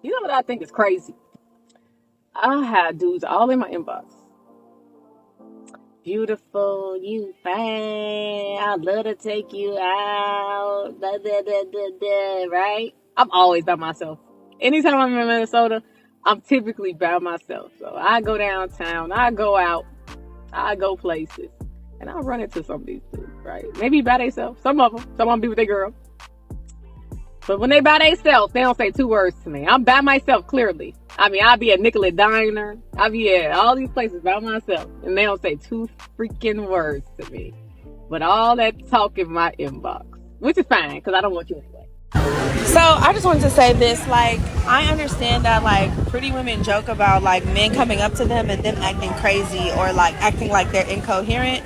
You know what I think is crazy? I had dudes all in my inbox. Beautiful, you fine. I'd love to take you out. Da, da, da, da, da, right? I'm always by myself. Anytime I'm in Minnesota, I'm typically by myself. So I go downtown, I go out, I go places, and I'll run into some of these dudes, right? Maybe by themselves. Some of them be with their girl. But when they by themselves, they don't say two words to me. I'm by myself, clearly. I mean, I'll be at Nicollet Diner. I'll be at all these places by myself. And they don't say two freaking words to me. But all that talk in my inbox. Which is fine, because I don't want you anyway. So I just wanted to say this, like, I understand that, like, pretty women joke about, like, men coming up to them and them acting crazy or, like, acting like they're incoherent.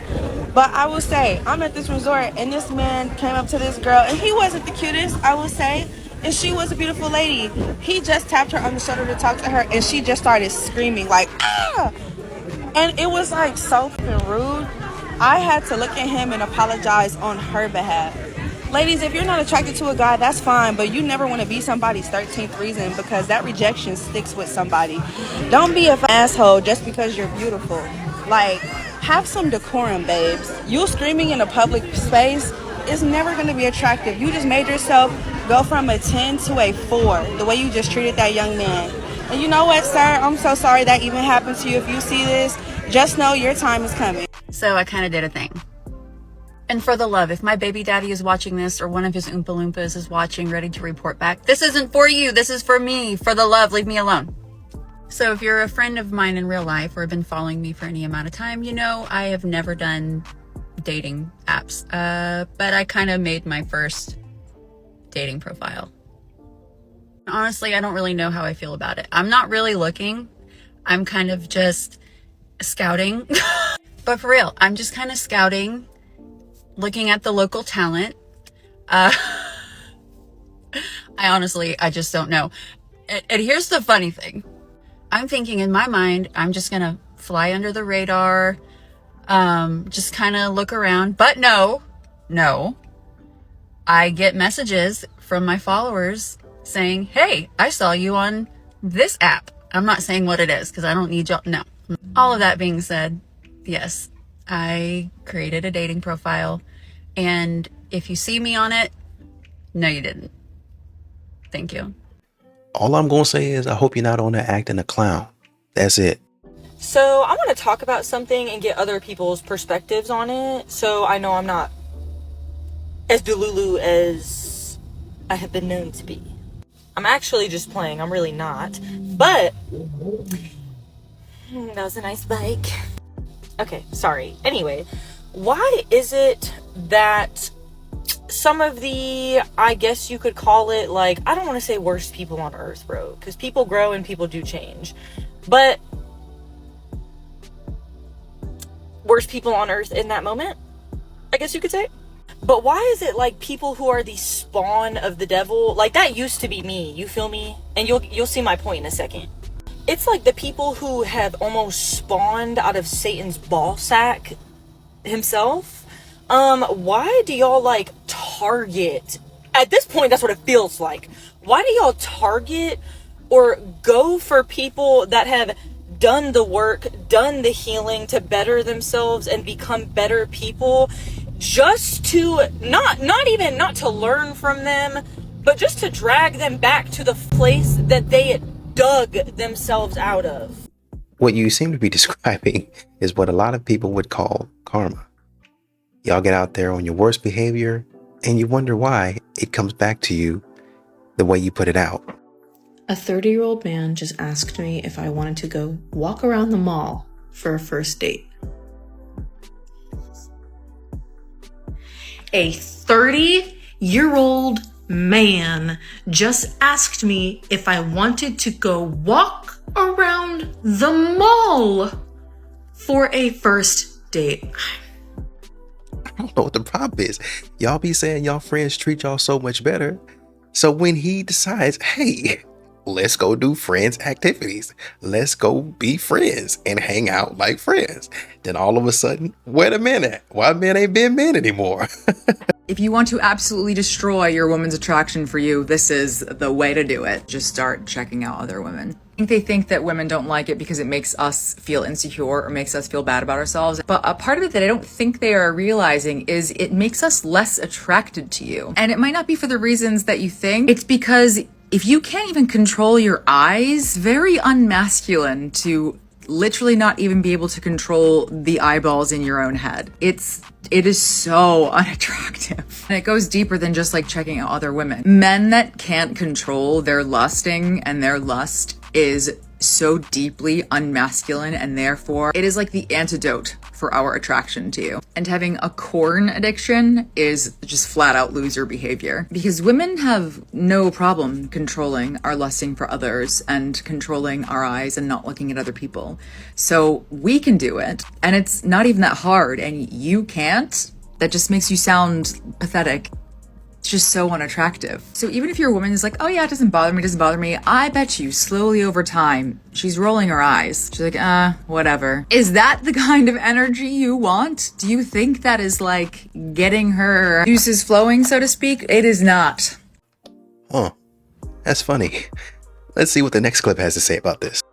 But I will say, I'm at this resort and this man came up to this girl and he wasn't the cutest, I will say. And she was a beautiful lady. He just tapped her on the shoulder to talk to her and she just started screaming, like, ah! And it was, like, so rude. I had to look at him and apologize on her behalf. Ladies, if you're not attracted to a guy, that's fine, but you never want to be somebody's 13th reason because that rejection sticks with somebody. Don't be an asshole just because you're beautiful. Like, have some decorum, babes. You screaming in a public space is never going to be attractive. You just made yourself go from a 10 to a 4, the way you just treated that young man. And you know what, sir? I'm so sorry that even happened to you. If you see this, just know your time is coming. So I kind of did a thing. And for the love, if my baby daddy is watching this or one of his Oompa Loompas is watching, ready to report back, this isn't for you. This is for me. For the love, leave me alone. So if you're a friend of mine in real life or have been following me for any amount of time, you know I have never done dating apps. But I kind of made my first dating profile. Honestly, I don't really know how I feel about it. I'm not really looking. I'm kind of just scouting. But for real, I'm just kind of scouting, looking at the local talent. I just don't know. And here's the funny thing. I'm thinking in my mind, I'm just going to fly under the radar, just kind of look around. But no, I get messages from my followers saying, hey, I saw you on this app. I'm not saying what it is because I don't need y'all. No. All of that being said, yes, I created a dating profile. And if you see me on it, no, you didn't. Thank you. All I'm going to say is I hope you're not on there acting a clown. That's it. So I want to talk about something and get other people's perspectives on it. So I know I'm not as delulu as I have been known to be. I'm actually just playing. I'm really not. But that was a nice bike. Okay, sorry. Anyway, why is it that some of the, I guess you could call it, like, I don't want to say worst people on earth, bro, because people grow and people do change, but worst people on earth in that moment, I guess you could say. But why is it like people who are the spawn of the devil, like that used to be me, you feel me? And you'll see my point in a second. It's like the people who have almost spawned out of Satan's ball sack himself. Why do y'all like target, at this point that's what it feels like, why do y'all target or go for people that have done the work, done the healing to better themselves and become better people, just to not to learn from them, but just to drag them back to the place that they dug themselves out of? What you seem to be describing is what a lot of people would call karma. Y'all get out there on your worst behavior and you wonder why it comes back to you the way you put it out. A 30-year-old man just asked me if I wanted to go walk around the mall for a first date. A 30-year-old man just asked me if I wanted to go walk around the mall for a first date. I don't know what the problem is. Y'all be saying y'all friends treat y'all so much better. So when he decides, hey, let's go do friends activities. Let's go be friends and hang out like friends. Then all of a sudden, wait a minute, why men ain't been men anymore? If you want to absolutely destroy your woman's attraction for you, this is the way to do it. Just start checking out other women. I think they think that women don't like it because it makes us feel insecure or makes us feel bad about ourselves. But a part of it that I don't think they are realizing is it makes us less attracted to you. And it might not be for the reasons that you think. It's because if you can't even control your eyes, very unmasculine to literally not even be able to control the eyeballs in your own head. It is so unattractive. And it goes deeper than just like checking out other women. Men that can't control their lusting and their lust is so deeply unmasculine, and therefore it is like the antidote for our attraction to you. And having a corn addiction is just flat out loser behavior, because women have no problem controlling our lusting for others and controlling our eyes and not looking at other people. So we can do it, and it's not even that hard, and you can't. That just makes you sound pathetic. It's just so unattractive. So even if your woman is like, oh yeah, it doesn't bother me, I bet you slowly over time, she's rolling her eyes. She's like, whatever. Is that the kind of energy you want? Do you think that is like getting her juices flowing, so to speak? It is not. Huh. That's funny. Let's see what the next clip has to say about this.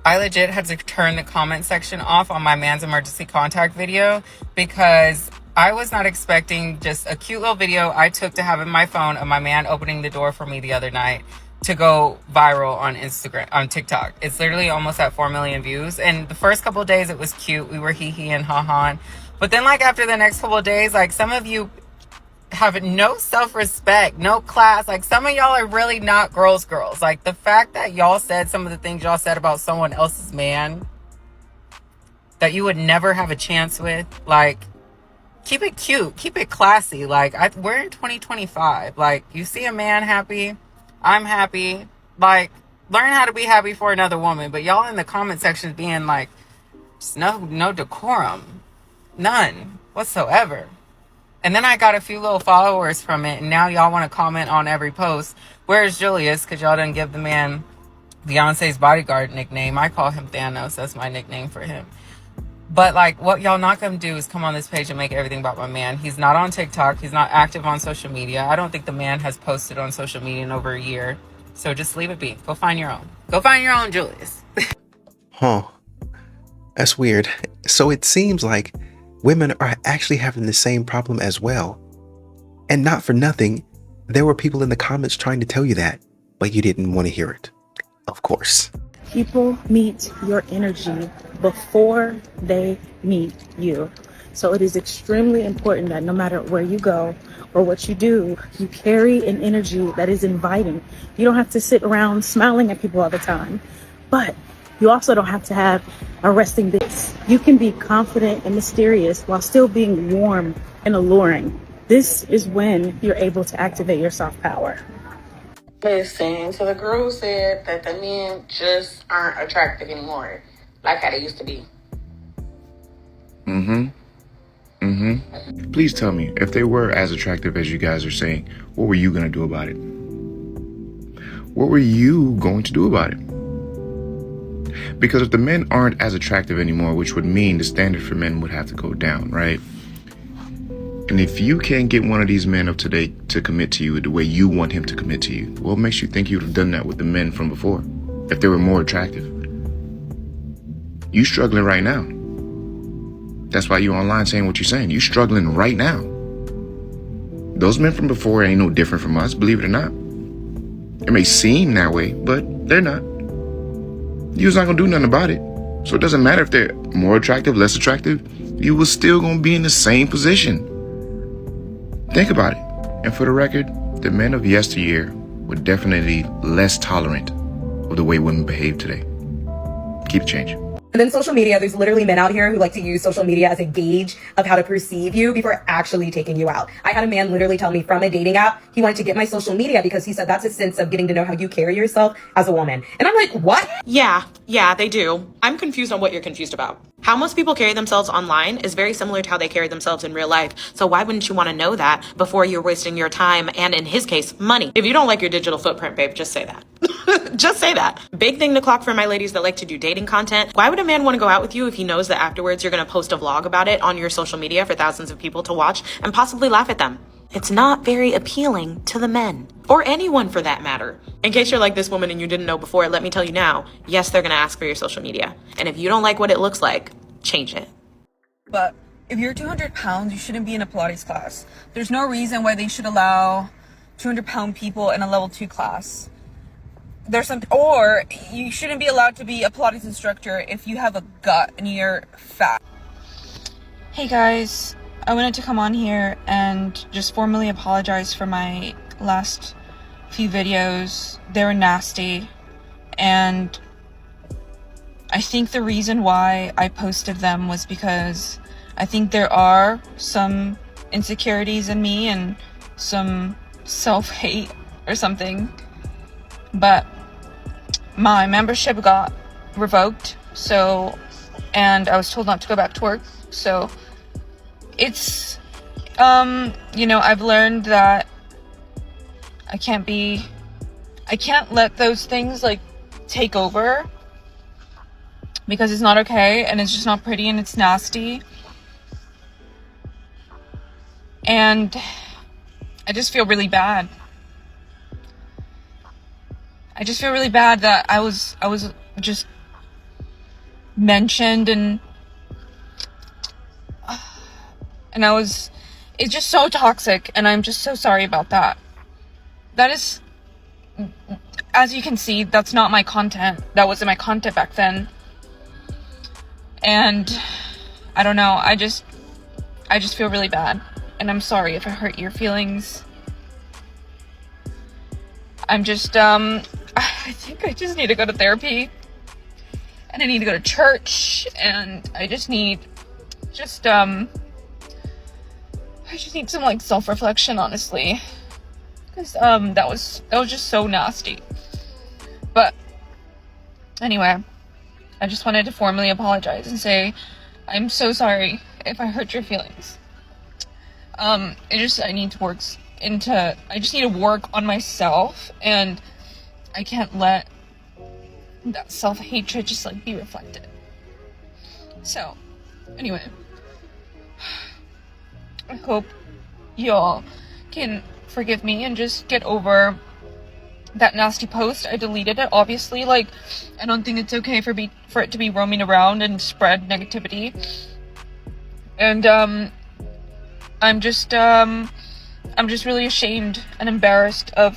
I legit had to turn the comment section off on my man's emergency contact video because I was not expecting just a cute little video I took to have in my phone of my man opening the door for me the other night to go viral on Instagram, on TikTok. It's literally almost at 4 million views. And the first couple of days it was cute. We were hee-hee and ha-ha. But then like after the next couple of days, like some of you have no self-respect, no class. Like some of y'all are really not girls. Like the fact that y'all said some of the things y'all said about someone else's man that you would never have a chance with, like, keep it cute, keep it classy. Like we're in 2025. Like you see a man happy, I'm happy. Like learn how to be happy for another woman. But y'all in the comment sections being like, just no decorum, none whatsoever. And then I got a few little followers from it, and now y'all want to comment on every post. Where's Julius? Because y'all didn't give the man Beyonce's bodyguard nickname. I call him Thanos. That's my nickname for him. But like what y'all not gonna do is come on this page and make everything about my man. He's not on TikTok. He's not active on social media. I don't think the man has posted on social media in over a year. So just leave it be. Go find your own. Go find your own Julius. Huh. That's weird. So it seems like women are actually having the same problem as well. And not for nothing, there were people in the comments trying to tell you that, but you didn't want to hear it. Of course. People meet your energy before they meet you. So it is extremely important that no matter where you go or what you do, you carry an energy that is inviting. You don't have to sit around smiling at people all the time, but you also don't have to have a resting bitch. You can be confident and mysterious while still being warm and alluring. This is when you're able to activate your soft power. Listen, so the girl said that the men just aren't attractive anymore, like how they used to be. Please tell me, if they were as attractive as you guys are saying, what were you going to do about it? What were you going to do about it? Because if the men aren't as attractive anymore, which would mean the standard for men would have to go down, right? And if you can't get one of these men of today to commit to you the way you want him to commit to you, what makes you think you would have done that with the men from before, if they were more attractive? You struggling right now. That's why you online saying what you're saying. You struggling right now. Those men from before ain't no different from us, believe it or not. It may seem that way, but they're not. You's not gonna do nothing about it. So it doesn't matter if they're more attractive, less attractive, you will still gonna be in the same position. Think about it. And for the record, the men of yesteryear were definitely less tolerant of the way women behave today. Keep changing. And then social media, there's literally men out here who like to use social media as a gauge of how to perceive you before actually taking you out. I had a man literally tell me from a dating app, he wanted to get my social media because he said that's a sense of getting to know how you carry yourself as a woman. And I'm like, what? Yeah, they do. I'm confused on what you're confused about. How most people carry themselves online is very similar to how they carry themselves in real life. So why wouldn't you want to know that before you're wasting your time and, in his case, money? If you don't like your digital footprint, babe, just say that. Just say that. Big thing to clock for my ladies that like to do dating content. Why would a man want to go out with you if he knows that afterwards you're going to post a vlog about it on your social media for thousands of people to watch and possibly laugh at them? It's not very appealing to the men, or anyone for that matter. In case you're like this woman and you didn't know before, let me tell you now, yes, they're gonna ask for your social media. And if you don't like what it looks like, change it. But if you're 200 pounds, you shouldn't be in a Pilates class. There's no reason why they should allow 200-pound people in a level 2 class. Or you shouldn't be allowed to be a Pilates instructor if you have a gut and you're fat. Hey guys. I wanted to come on here and just formally apologize for my last few videos. They were nasty, and I think the reason why I posted them was because I think there are some insecurities in me and some self-hate or something, but my membership got revoked, and I was told not to go back to work, so it's, I've learned that I can't let those things, like, take over, because it's not okay, and it's just not pretty, and it's nasty, and I just feel really bad. I just feel really bad that I was just mentioned, and it's just so toxic, and I'm just so sorry about that. That is, as you can see, that's not my content. That wasn't my content back then. And I don't know, I just feel really bad, and I'm sorry if I hurt your feelings. I'm just, I think I just need to go to therapy, and I need to go to church, and I just need some, like, self-reflection, honestly, because that was just so nasty. But anyway, I just wanted to formally apologize and say I'm so sorry if I hurt your feelings. I just need to work on myself, and I can't let that self-hatred just, like, be reflected. So anyway, I hope y'all can forgive me and just get over that nasty post. I deleted it, obviously. Like, I don't think it's okay for it to be roaming around and spread negativity. And I'm just really ashamed and embarrassed of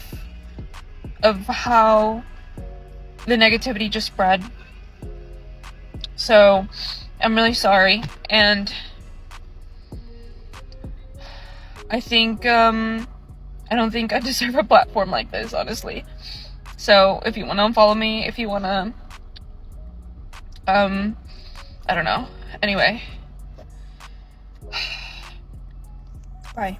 how the negativity just spread. So I'm really sorry, and I don't think I deserve a platform like this, honestly. So if you want to unfollow me, if you want to, I don't know. Anyway. Bye.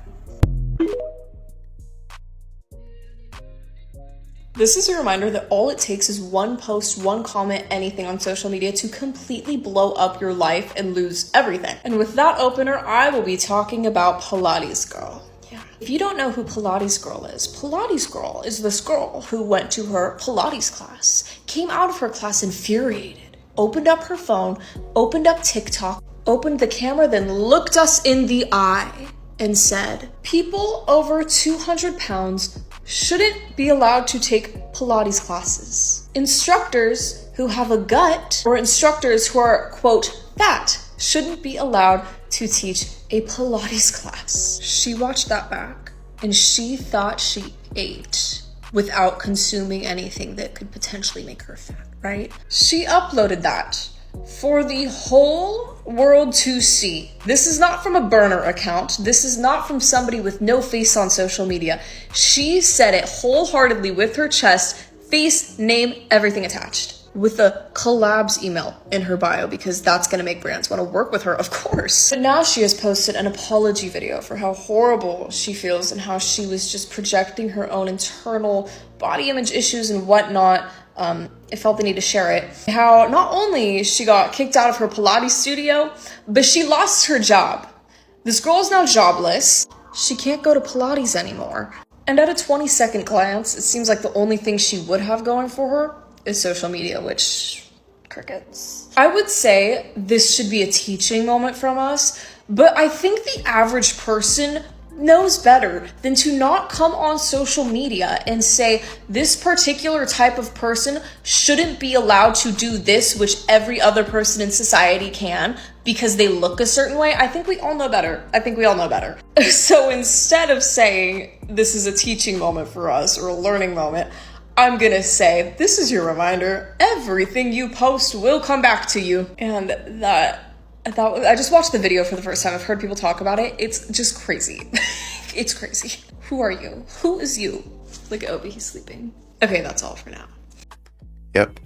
This is a reminder that all it takes is one post, one comment, anything on social media to completely blow up your life and lose everything. And with that opener, I will be talking about Pilates Girl. Yeah. If you don't know who Pilates Girl is this girl who went to her Pilates class, came out of her class infuriated, opened up her phone, opened up TikTok, opened the camera, then looked us in the eye and said, people over 200 pounds shouldn't be allowed to take Pilates classes. Instructors who have a gut, or instructors who are, quote, fat, shouldn't be allowed to teach a Pilates class. She watched that back, and she thought she ate without consuming anything that could potentially make her fat, right? She uploaded that for the whole world to see. This is not from a burner account. This is not from somebody with no face on social media. She said it wholeheartedly with her chest, face, name, everything attached, with a collabs email in her bio, because that's going to make brands want to work with her, of course. But now she has posted an apology video for how horrible she feels and how she was just projecting her own internal body image issues and whatnot. I felt the need to share it. How not only she got kicked out of her Pilates studio, but she lost her job. This girl is now jobless. She can't go to Pilates anymore. And at a 20-second glance, it seems like the only thing she would have going for her is social media, which crickets. I would say this should be a teaching moment from us, but I think the average person knows better than to not come on social media and say this particular type of person shouldn't be allowed to do this, which every other person in society can, because they look a certain way. I think we all know better. So instead of saying this is a teaching moment for us or a learning moment, I'm gonna say this is your reminder. Everything you post will come back to you. And I just watched the video for the first time. I've heard people talk about it. It's just crazy. It's crazy. Who are you? Who is you? Look at Obi, he's sleeping. Okay, that's all for now. Yep.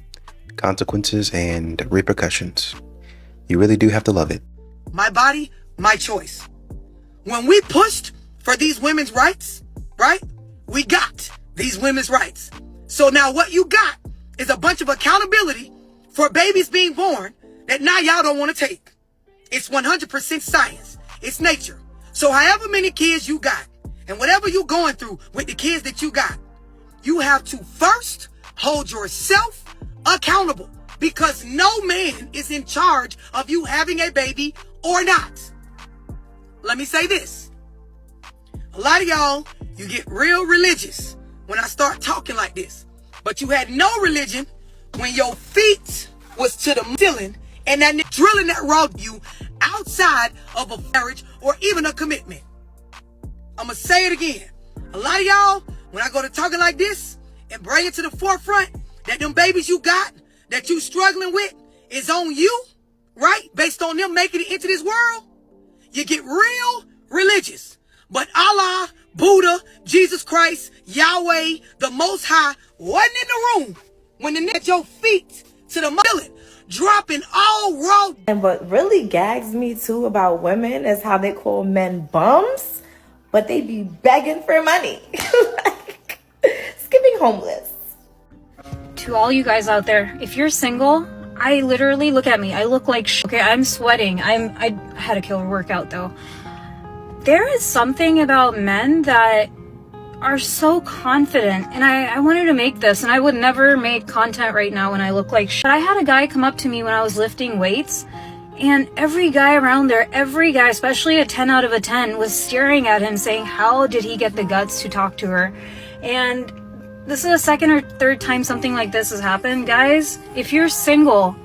Consequences and repercussions. You really do have to love it. My body, my choice. When we pushed for these women's rights, right? We got these women's rights. So now what you got is a bunch of accountability for babies being born that now y'all don't want to take. It's 100% science. It's nature. So however many kids you got and whatever you're going through with the kids that you got, you have to first hold yourself accountable, because no man is in charge of you having a baby or not. Let me say this. A lot of y'all, you get real religious when I start talking like this, but you had no religion when your feet was to the ceiling and that nigga drilling that rod you outside of a marriage or even a commitment. I'm going to say it again. A lot of y'all, when I go to talking like this and bring it to the forefront that them babies you got, that you struggling with, is on you, right? Based on them making it into this world, you get real religious. But Allah, Buddha, Jesus Christ, Yahweh, the Most High wasn't in the room when the net your feet to the ceiling, dropping all raw. And what really gags me too about women is how they call men bums, but they be begging for money. Like, skipping homeless. To all you guys out there, if you're single, I literally, look at me, I look like okay, I'm sweating. I had a killer workout though. There is something about men that are so confident, and I wanted to make this, and I would never make content right now when I look like shit. I had a guy come up to me when I was lifting weights, and every guy around there, every guy, especially a 10 out of a 10, was staring at him saying, how did he get the guts to talk to her? And this is the second or third time something like this has happened. Guys, if you're single,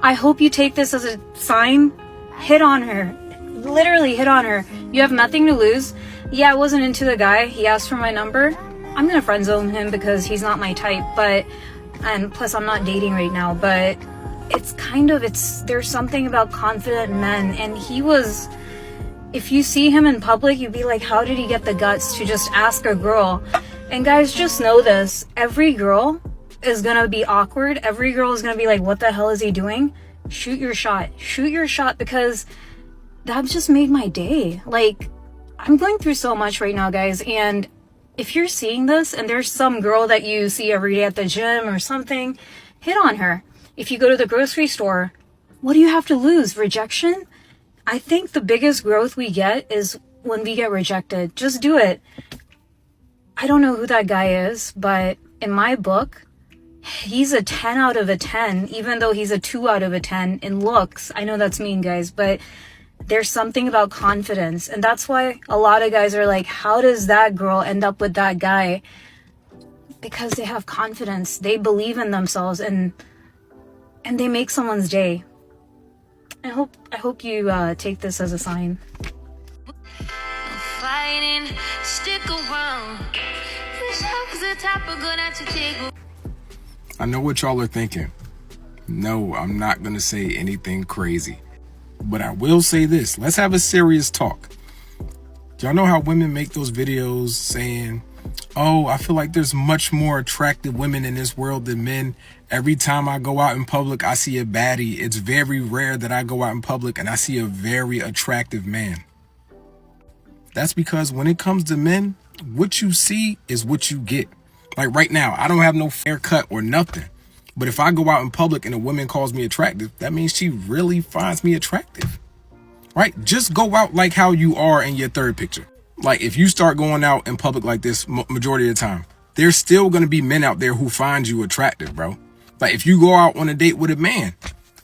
I hope you take this as a sign. Hit on her. Literally hit on her. You have nothing to lose. Yeah, I wasn't into the guy. He asked for my number. I'm gonna friend zone him because he's not my type, and plus I'm not dating right now, but there's something about confident men, and if you see him in public, you'd be like, how did he get the guts to just ask a girl? And guys, just know this, every girl is gonna be awkward. Every girl is gonna be like, what the hell is he doing? Shoot your shot, because that just made my day. Like, I'm going through so much right now, guys, and if you're seeing this and there's some girl that you see every day at the gym or something, hit on her. If you go to the grocery store, what do you have to lose? Rejection? I think the biggest growth we get is when we get rejected. Just do it. I don't know who that guy is, but in my book, he's a 10 out of a 10, even though he's a 2 out of a 10 in looks. I know that's mean, guys, but there's something about confidence, and that's why a lot of guys are like, how does that girl end up with that guy? Because they have confidence, they believe in themselves, and they make someone's day. I hope you take this as a sign. Fighting, stick around. Wish I was the type of girl that you take. I know what y'all are thinking. No, I'm not gonna say anything crazy. But I will say this, let's have a serious talk. Y'all know how women make those videos saying, oh, I feel like there's much more attractive women in this world than men. Every time I go out in public, I see a baddie. It's very rare that I go out in public and I see a very attractive man. That's because when it comes to men, what you see is what you get. Like right now, I don't have no haircut or nothing. But if I go out in public and a woman calls me attractive, that means she really finds me attractive, right? Just go out like how you are in your third picture. Like, if you start going out in public like this majority of the time, there's still going to be men out there who find you attractive, bro. Like, if you go out on a date with a man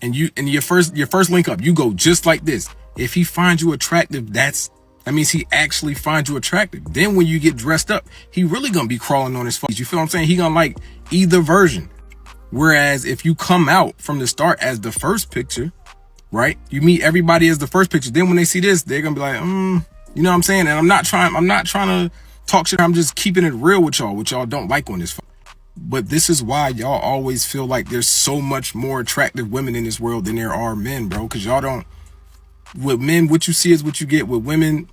and your first link up, you go just like this. If he finds you attractive, that means he actually finds you attractive. Then when you get dressed up, he really going to be crawling on his face. You feel what I'm saying? He going to like either version. Whereas if you come out from the start as the first picture, right? You meet everybody as the first picture. Then when they see this, they're going to be like, you know what I'm saying? And I'm not trying to talk shit. I'm just keeping it real with y'all, which y'all don't like on this. But this is why y'all always feel like there's so much more attractive women in this world than there are men, bro. Because y'all don't, with men, what you see is what you get. With women,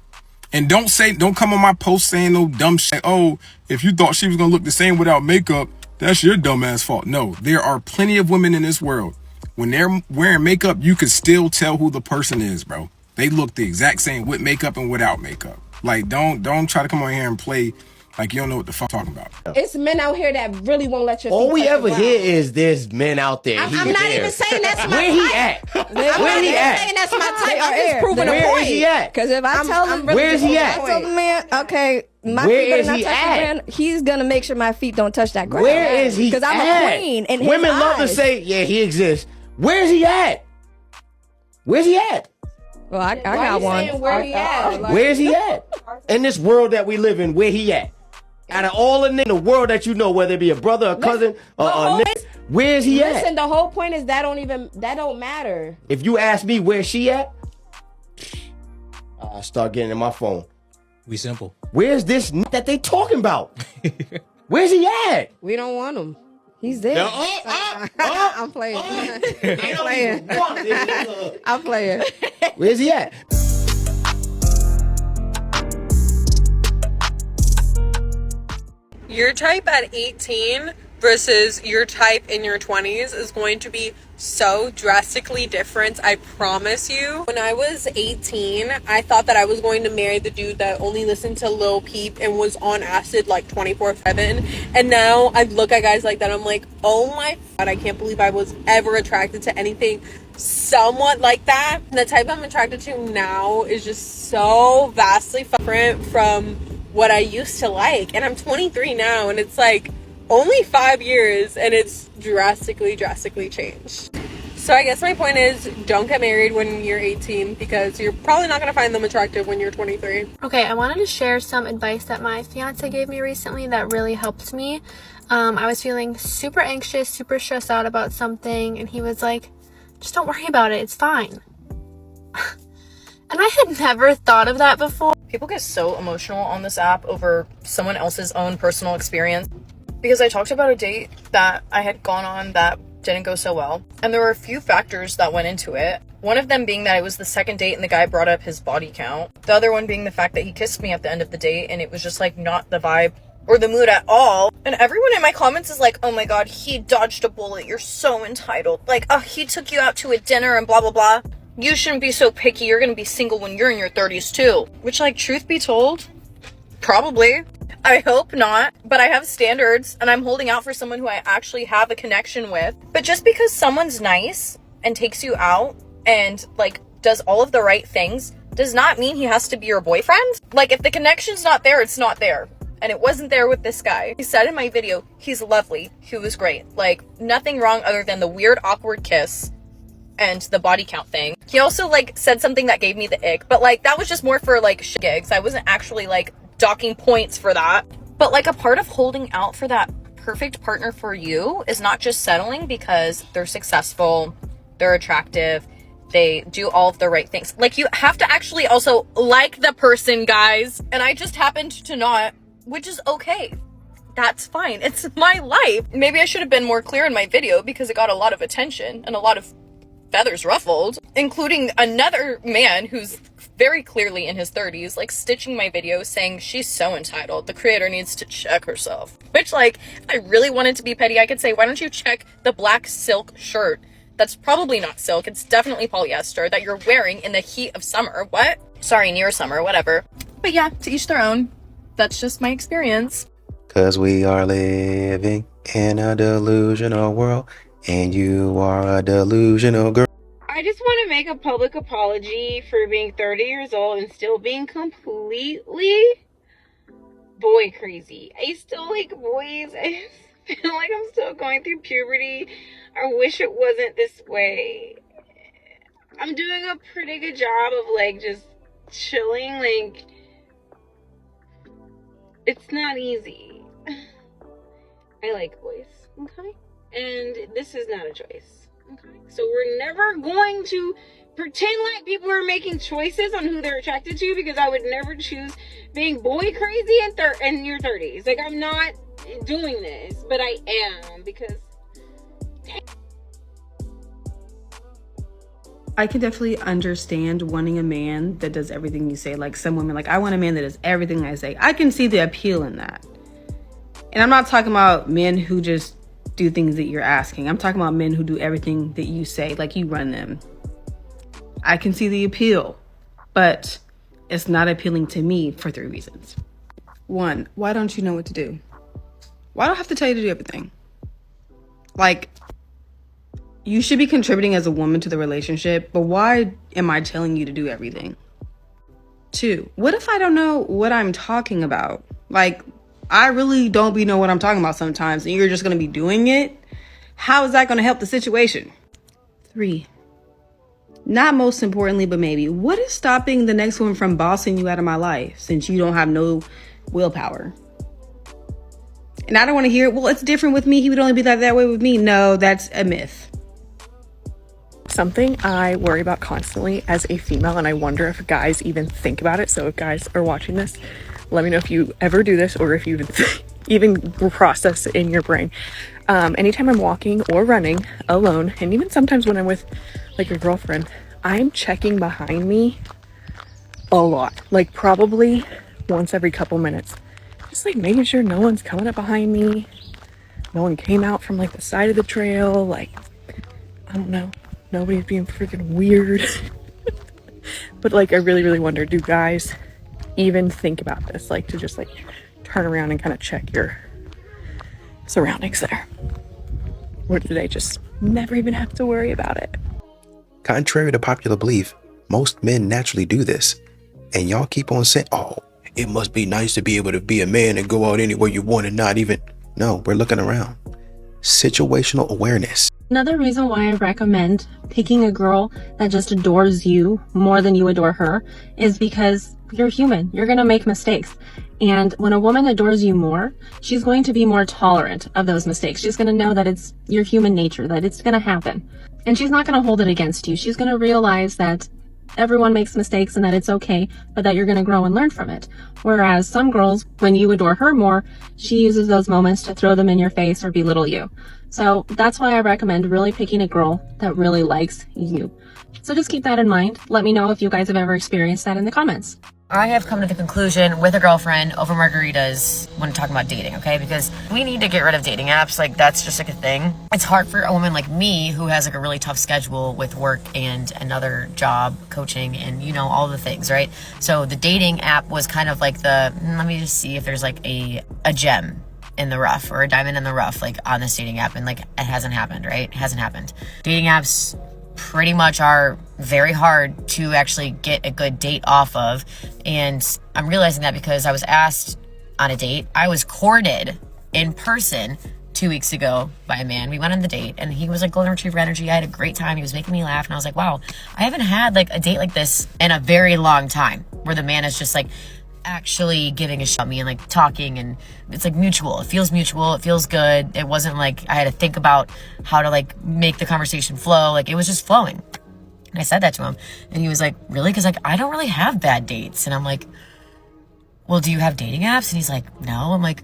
and don't come on my post saying no dumb shit. Oh, if you thought she was going to look the same without makeup, that's your dumb ass fault. No, there are plenty of women in this world. When they're wearing makeup, you can still tell who the person is, bro. They look the exact same with makeup and without makeup. Like, don't try to come on here and play like you don't know what the fuck I'm talking about. It's men out here that really won't let your feet All we touch ever the hear ground. is there's men out there. I'm not even saying that's my Where he type. at? I'm Where not he even at? saying that's my type. I'm Where just proving a Where point. is he at? Because if I tell him, Where is he if at? I tell the man, okay, my Where feet better is not he touch at? the ground, he's gonna make sure my feet don't touch that ground. Where is he Because I'm at? a queen in his Women love to eyes. say, yeah, he exists. Where's he at? Where's he at? Well, I Why got you one. saying where he at? Like, Where's he at? In this world that we live in, where he at? Out of all the the world that you know, whether it be a brother, a cousin, or a nigga, where's he at? Listen, the whole point is that don't matter. If you ask me where she at, I start getting in my phone. We simple. Where's this that they talking about? Where's he at? We don't want him. He's there. I'm playing. I'm playing. I'm playing. Where's he at? Your type at 18 versus your type in your 20s is going to be so drastically different, I promise you. When I was 18, I thought that I was going to marry the dude that only listened to Lil Peep and was on acid like 24/7. And now I look at guys like that, I'm like, oh my God, I can't believe I was ever attracted to anything somewhat like that. And the type I'm attracted to now is just so vastly different from what I used to like. And I'm 23 now, and it's like only 5 years, and it's drastically changed. So I guess my point is, don't get married when you're 18 because you're probably not going to find them attractive when you're 23. Okay, I wanted to share some advice that my fiance gave me recently that really helped me. I was feeling super anxious, super stressed out about something, and he was like, just don't worry about it, it's fine. And I had never thought of that before. People get so emotional on this app over someone else's own personal experience. Because I talked about a date that I had gone on that didn't go so well. And there were a few factors that went into it. One of them being that it was the second date and the guy brought up his body count. The other one being the fact that he kissed me at the end of the date and it was just like not the vibe or the mood at all. And everyone in my comments is like, oh my God, he dodged a bullet. You're so entitled. Like, oh, he took you out to a dinner and blah, blah, blah. You shouldn't be so picky. You're going to be single when you're in your 30s too. Which, like, truth be told, probably. I hope not, but I have standards and I'm holding out for someone who I actually have a connection with. But just because someone's nice and takes you out and like does all of the right things does not mean he has to be your boyfriend. Like, if the connection's not there, it's not there. And it wasn't there with this guy. He said in my video, he's lovely. He was great. Like, nothing wrong other than the weird awkward kiss and the body count thing. He also like said something that gave me the ick, but like that was just more for like shit gigs. I wasn't actually like docking points for that. But like a part of holding out for that perfect partner for you is not just settling because they're successful, they're attractive, they do all of the right things. Like, you have to actually also like the person, guys. And I just happened to not, which is okay. That's fine. It's my life. Maybe I should have been more clear in my video because it got a lot of attention and a lot of feathers ruffled, including another man who's very clearly in his 30s, like stitching my video saying she's so entitled, the creator needs to check herself. Which, like, if I really wanted to be petty, I could say, why don't you check the black silk shirt that's probably not silk, it's definitely polyester, that you're wearing in the heat of summer. What? Sorry, near summer, whatever. But yeah, to each their own. That's just my experience. 'Cause we are living in a delusional world, and you are a delusional girl. I I just want to make a public apology for being 30 years old and still being completely boy crazy. I still like boys. I feel like I'm still going through puberty. I wish it wasn't this way. I'm doing a pretty good job of like just chilling. Like, it's not easy. I like boys, okay? And this is not a choice, okay? So we're never going to pretend like people are making choices on who they're attracted to, because I would never choose being boy crazy in your 30s. Like, I'm not doing this, but I am, because I can definitely understand wanting a man that does everything you say. Like, some women, like, I want a man that does everything I say. I can see the appeal in that. And I'm not talking about men who just do things that you're asking. I'm talking about men who do everything that you say, like you run them. I can see the appeal, but it's not appealing to me for 3 reasons. 1, why don't you know what to do? Why do I have to tell you to do everything? Like, you should be contributing as a woman to the relationship, but why am I telling you to do everything? 2, what if I don't know what I'm talking about? Like, I really don't know what I'm talking about sometimes, and you're just going to be doing it? How is that going to help the situation? 3, not most importantly, but maybe, what is stopping the next woman from bossing you out of my life since you don't have no willpower? And I don't want to hear, well, it's different with me. He would only be that way with me. No, that's a myth. Something I worry about constantly as a female, and I wonder if guys even think about it. So if guys are watching this, let me know if you ever do this, or if you even process it in your brain. Anytime I'm walking or running alone, and even sometimes when I'm with like a girlfriend, I'm checking behind me a lot, like probably once every couple minutes, just like making sure no one's coming up behind me, no one came out from like the side of the trail, like, I don't know, nobody's being freaking weird. But like, I really wonder, do guys even think about this, like to just like turn around and kind of check your surroundings there, or do they just never even have to worry about it? Contrary to popular belief, most men naturally do this, and y'all keep on saying, oh, it must be nice to be able to be a man and go out anywhere you want and not even. No, we're looking around. Situational awareness. Another reason why I recommend picking a girl that just adores you more than you adore her is because you're human. You're going to make mistakes. And when a woman adores you more, she's going to be more tolerant of those mistakes. She's going to know that it's your human nature, that it's going to happen. And she's not going to hold it against you. She's going to realize that everyone makes mistakes and that it's okay, but that you're going to grow and learn from it. Whereas some girls, when you adore her more, she uses those moments to throw them in your face or belittle you. So that's why I recommend really picking a girl that really likes you. So just keep that in mind. Let me know if you guys have ever experienced that in the comments. I have come to the conclusion with a girlfriend over margaritas when talking about dating, okay? Because we need to get rid of dating apps. Like, that's just like a thing. It's hard for a woman like me who has like a really tough schedule with work and another job, coaching, and you know, all the things, right? So the dating app was kind of like the, let me just see if there's like a gem in the rough or a diamond in the rough, like on this dating app. And like, it hasn't happened, right? It hasn't happened. Dating apps pretty much are very hard to actually get a good date off of. And I'm realizing that because I was asked on a date. I was courted in person 2 weeks ago by a man. We went on the date and he was like golden retriever energy. I had a great time. He was making me laugh and I was like, wow, I haven't had like a date like this in a very long time, where the man is just like actually giving a shit about me and like talking, and it's like mutual. It feels mutual. It feels good. It wasn't like I had to think about how to like make the conversation flow. Like, it was just flowing. And I said that to him and he was like, really? Because like, I don't really have bad dates. And I'm like, well, do you have dating apps? And he's like, no. I'm like,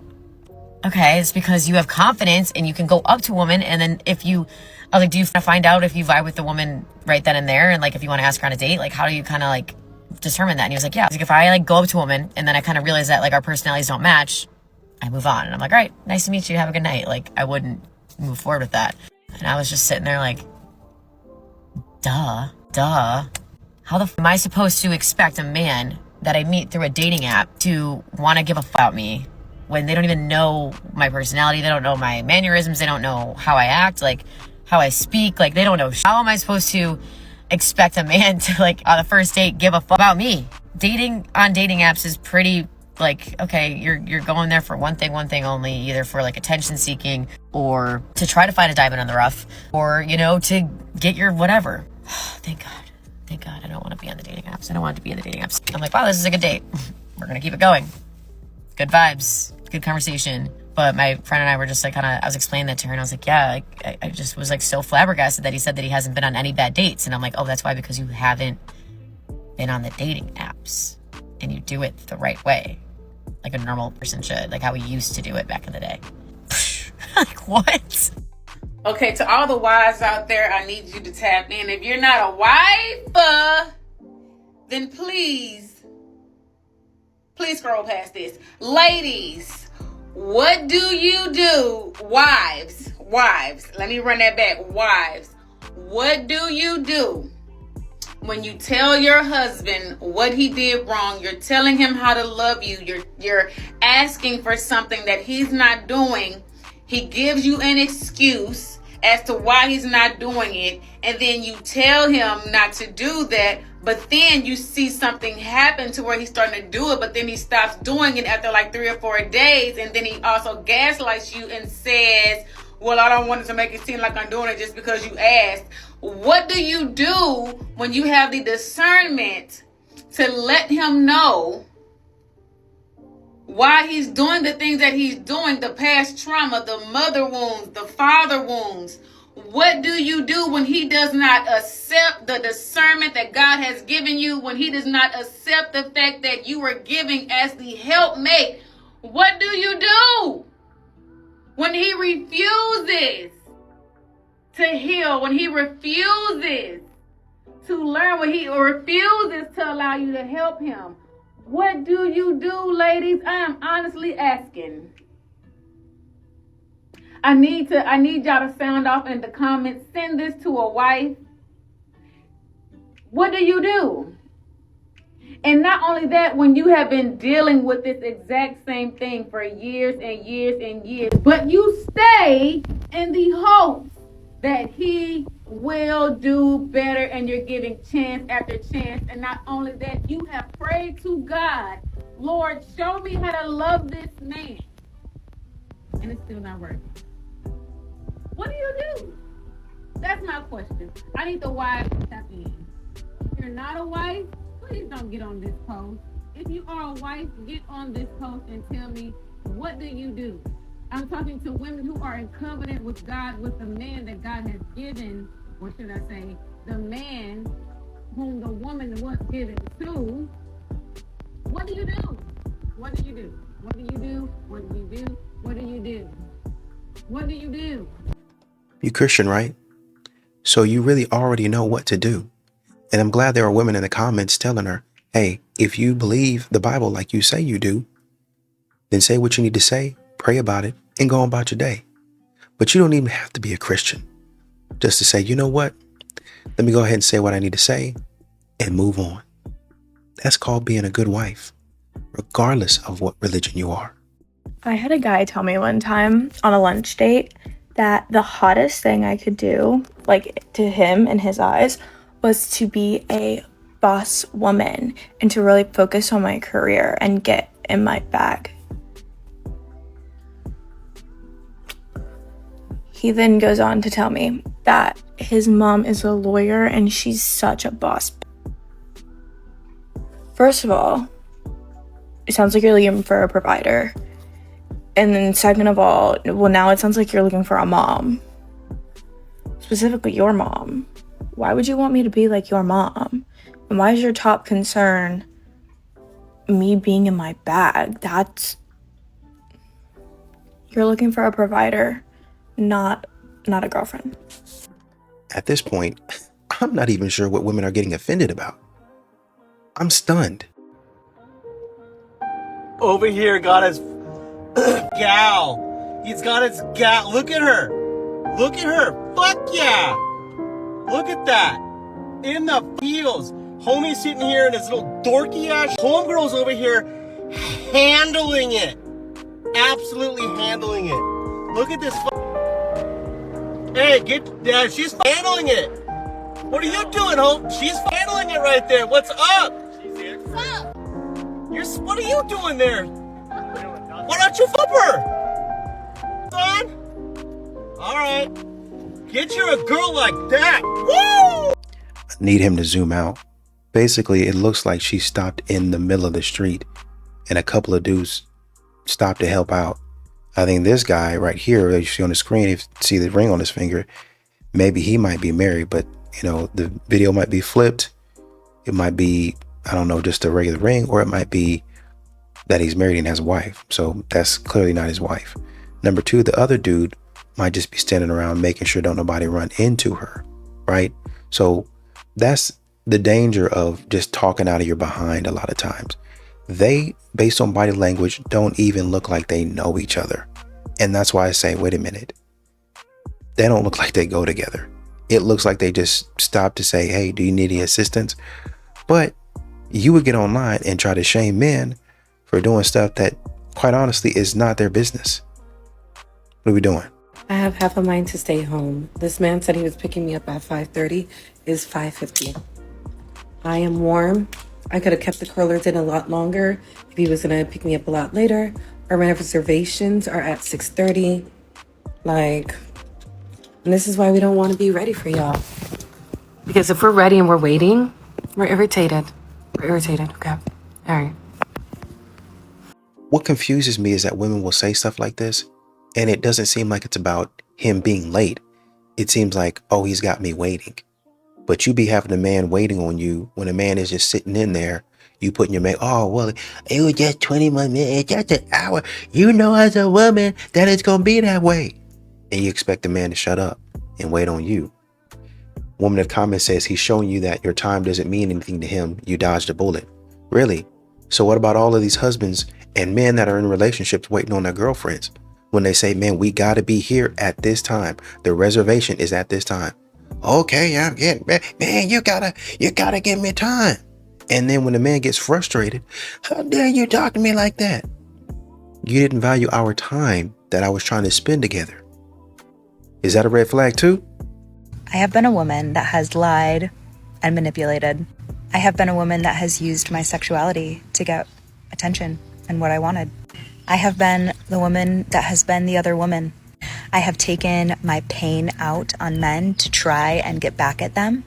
okay, it's because you have confidence and you can go up to a woman, and then if you, I was like, do you find out if you vibe with the woman right then and there? And like, if you want to ask her on a date, like, how do you kind of like determine that? And he was like, yeah, like if I like go up to a woman and then I kind of realize that like our personalities don't match, I move on. And I'm like, all right, nice to meet you, have a good night. Like, I wouldn't move forward with that. And I was just sitting there like, duh. How the f am I supposed to expect a man that I meet through a dating app to want to give a f about me when they don't even know my personality? They don't know my mannerisms. They don't know how I act, like how I speak. Like, they don't know. How am I supposed to expect a man to, like, on the first date, give a fuck about me. Dating on dating apps is pretty, like, okay, you're going there for one thing only, either for, like, attention seeking or to try to find a diamond in the rough or, you know, to get your whatever. Thank God. I don't want to be on the dating apps. I don't want to be in the dating apps. I'm like, wow, this is a good date. We're going to keep it going. Good vibes, good conversation. But my friend and I were just like I was explaining that to her and I was like, yeah, I just was like so flabbergasted that he said that he hasn't been on any bad dates. And I'm like, oh, that's why, because you haven't been on the dating apps and you do it the right way. Like a normal person should, like how we used to do it back in the day. Like, what? Okay, to all the wives out there, I need you to tap in. If you're not a wife, then please scroll past this. Ladies, what do you do? Wives, let me run that back. Wives, what do you do when you tell your husband what he did wrong? You're telling him how to love you. You're asking for something that he's not doing. He gives you an excuse as to why he's not doing it, and then you tell him not to do that, but then you see something happen to where he's starting to do it, but then he stops doing it after like 3 or 4 days, and then he also gaslights you and says, well, I don't want it to make it seem like I'm doing it just because you asked. What do you do when you have the discernment to let him know why he's doing the things that he's doing, the past trauma, the mother wounds, the father wounds? What do you do when he does not accept the discernment that God has given you, when he does not accept the fact that you were giving as the helpmate? What do you do when he refuses to heal, when he refuses to learn, when he refuses to allow you to help him? What do you do, ladies? I am honestly asking. I need y'all to sound off in the comments. Send this to a wife. What do you do? And not only that, when you have been dealing with this exact same thing for years and years and years, but you stay in the hopes that he will do better, and you're giving chance after chance. And not only that, you have prayed to God, Lord, show me how to love this man, and it's still not working. What do you do? That's my question. I need the wife to tap in. If you're not a wife, please don't get on this post. If you are a wife, get on this post and tell me, what do you do? I'm talking to women who are in covenant with God, with the man that God has given, or should I say, the man whom the woman was given to. What do you do? What do you do? What do you do? What do you do? What do you do? What do you do? You Christian, right? So you really already know what to do. And I'm glad there are women in the comments telling her, hey, if you believe the Bible like you say you do, then say what you need to say, pray about it, and go on about your day. But you don't even have to be a Christian just to say, you know what? Let me go ahead and say what I need to say and move on. That's called being a good wife, regardless of what religion you are. I had a guy tell me one time on a lunch date that the hottest thing I could do, like to him in his eyes, was to be a boss woman and to really focus on my career and get in my bag. He then goes on to tell me that his mom is a lawyer and she's such a boss. First of all, it sounds like you're looking for a provider. And then second of all, well, now it sounds like you're looking for a mom. Specifically your mom. Why would you want me to be like your mom? And why is your top concern me being in my bag? You're looking for a provider, not a girlfriend. At this point, I'm not even sure what women are getting offended about. I'm stunned. Over here got his gal. He's got his gal. Look at her. Look at her. Fuck yeah. Look at that. In the heels. Homie's sitting here in his little dorky ass. Homegirl's over here handling it. Absolutely handling it. Look at this. Hey, she's handling it. What are you doing, Hope? She's handling it right there. What's up? What are you doing there? Why don't you flip her? Son? Alright. Get you a girl like that. Woo! I need him to zoom out. Basically, it looks like she stopped in the middle of the street and a couple of dudes stopped to help out. I think this guy right here that you see on the screen, if you see the ring on his finger, maybe he might be married, but you know, the video might be flipped. It might be, I don't know, just a regular ring, or it might be that he's married and has a wife. So that's clearly not his wife. Number two, the other dude might just be standing around making sure don't nobody run into her, right? So that's the danger of just talking out of your behind a lot of times. They, based on body language, don't even look like they know each other. And that's why I say, wait a minute. They don't look like they go together. It looks like they just stopped to say, hey, do you need any assistance? But you would get online and try to shame men for doing stuff that, quite honestly, is not their business. What are we doing? I have half a mind to stay home. This man said he was picking me up at 5:30. It's 5:50. I am warm. I could have kept the curlers in a lot longer if he was going to pick me up a lot later. Our reservations are at 6:30. Like, and this is why we don't want to be ready for y'all. Because if we're ready and we're waiting, we're irritated. We're irritated, okay? All right. What confuses me is that women will say stuff like this, and it doesn't seem like it's about him being late. It seems like, oh, he's got me waiting. But you be having a man waiting on you when a man is just sitting in there. You putting your man, oh, well, it was just 20 minutes, just an hour. You know, as a woman, that it's going to be that way. And you expect the man to shut up and wait on you. Woman in the comment says he's showing you that your time doesn't mean anything to him. You dodged a bullet. Really? So what about all of these husbands and men that are in relationships waiting on their girlfriends? When they say, man, we got to be here at this time. The reservation is at this time. Okay, I'm getting, man, you gotta give me time. And then when the man gets frustrated, how dare you talk to me like that? You didn't value our time that I was trying to spend together. Is that a red flag too? I have been a woman that has lied and manipulated. I have been a woman that has used my sexuality to get attention and what I wanted. I have been the woman that has been the other woman. I have taken my pain out on men to try and get back at them.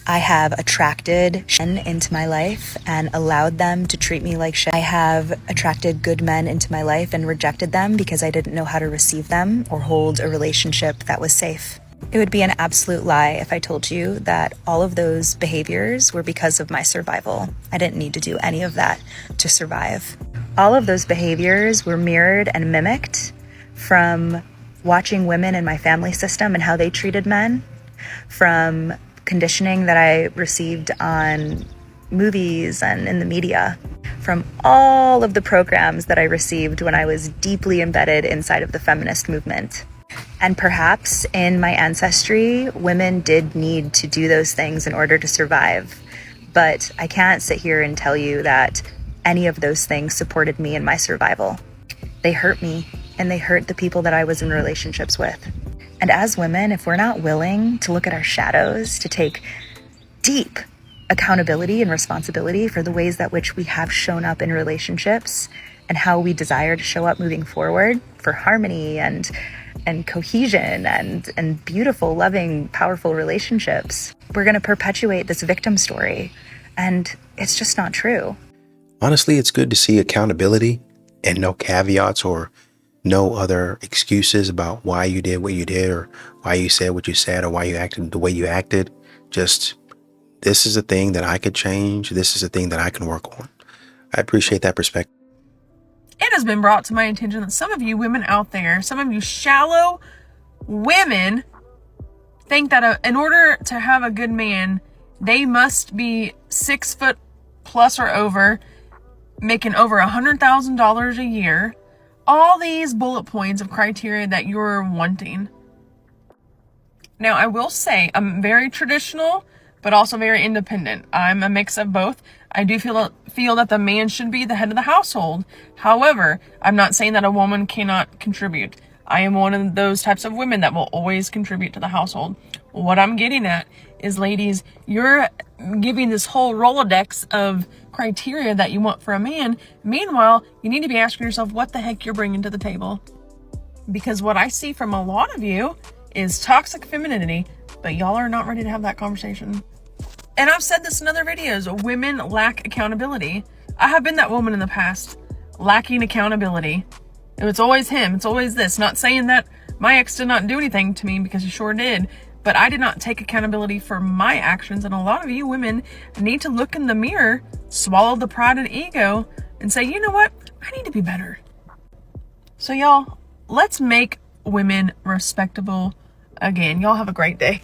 I have attracted men into my life and allowed them to treat me like shit. I have attracted good men into my life and rejected them because I didn't know how to receive them or hold a relationship that was safe. It would be an absolute lie if I told you that all of those behaviors were because of my survival. I didn't need to do any of that to survive. All of those behaviors were mirrored and mimicked from watching women in my family system and how they treated men, from conditioning that I received on movies and in the media, from all of the programs that I received when I was deeply embedded inside of the feminist movement. And perhaps in my ancestry, women did need to do those things in order to survive. But I can't sit here and tell you that any of those things supported me in my survival. They hurt me, and they hurt the people that I was in relationships with. And as women, if we're not willing to look at our shadows, to take deep accountability and responsibility for the ways that which we have shown up in relationships and how we desire to show up moving forward for harmony and cohesion and beautiful, loving, powerful relationships, we're going to perpetuate this victim story. And it's just not true. Honestly, it's good to see accountability and no caveats or no other excuses about why you did what you did or why you said what you said or why you acted the way you acted. Just, this is a thing that I could change. This is a thing that I can work on. I appreciate that perspective. It has been brought to my attention that some of you women out there, some of you shallow women, think that in order to have a good man, they must be 6 foot plus or over, making over $100,000 a year. All these bullet points of criteria that you're wanting. Now, I will say I'm very traditional, but also very independent. I'm a mix of both. I do feel that the man should be the head of the household. However, I'm not saying that a woman cannot contribute. I am one of those types of women that will always contribute to the household. What I'm getting at is, ladies, you're giving this whole Rolodex of criteria that you want for a man. Meanwhile, you need to be asking yourself what the heck you're bringing to the table. Because what I see from a lot of you is toxic femininity, but y'all are not ready to have that conversation. And I've said this in other videos, women lack accountability. I have been that woman in the past, lacking accountability. It's always him, it's always this. Not saying that my ex did not do anything to me, because he sure did, but I did not take accountability for my actions. And a lot of you women need to look in the mirror, swallow the pride and ego, and say, you know what? I need to be better. So y'all, let's make women respectable again. Y'all have a great day.